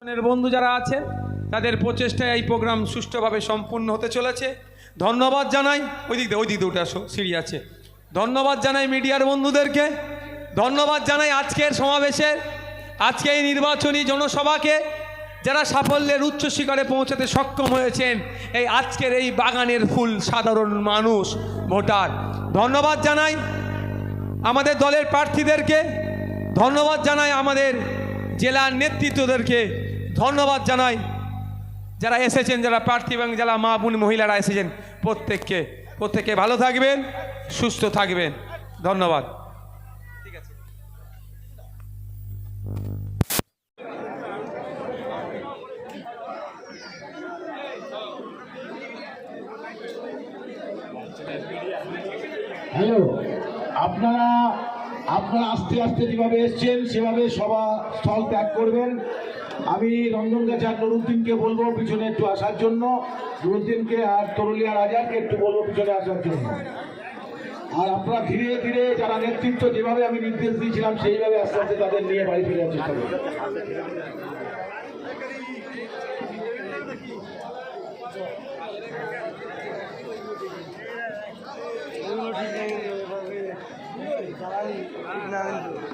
বন্ধু যারা আছেন তাদের প্রচেষ্টায় এই প্রোগ্রাম সুষ্ঠুভাবে সম্পূর্ণ হতে চলেছে। ধন্যবাদ জানাই। ওই দিক দিয়ে উঠে আসো, সিঁড়ি আছে। ধন্যবাদ জানাই মিডিয়ার বন্ধুদেরকে, ধন্যবাদ জানাই আজকের সমাবেশে, আজকে এই নির্বাচনী জনসভাকে যারা সাফল্যের উচ্চ শিখরে পৌঁছাতে সক্ষম হয়েছেন, এই আজকের এই বাগানের ফুল সাধারণ মানুষ ভোটার। ধন্যবাদ জানাই আমাদের দলের প্রার্থীদেরকে, ধন্যবাদ জানাই আমাদের জেলার নেতৃত্বদেরকে, ধন্যবাদ জানাই যারা এসেছেন, যারা প্রার্থী এবং যারা মা বোন মহিলারা এসেছেন, প্রত্যেকে ভালো থাকবেন, সুস্থ থাকবেন। ধন্যবাদ। ঠিক আছে। হ্যালো, আপনারা আস্তে আস্তে যেভাবে এসছেন সেভাবে সভা স্থল ত্যাগ করবেন। আমি রঞ্জনগাছা নুরুদ্দিনকে বলবো পিছনে একটু আসার জন্য, নুরুদ্দিনকে আর তরুলিয়া রাজাকে একটু বলবো পিছনে আসার জন্য। আর আপনারা ধীরে ধীরে যারা নেতৃত্ব যেভাবে আমি নির্দেশ দিয়েছিলাম সেইভাবে আস্তে আস্তে তাদের নিয়ে বাড়ি ফেরার চেষ্টা করবেন। ঠিক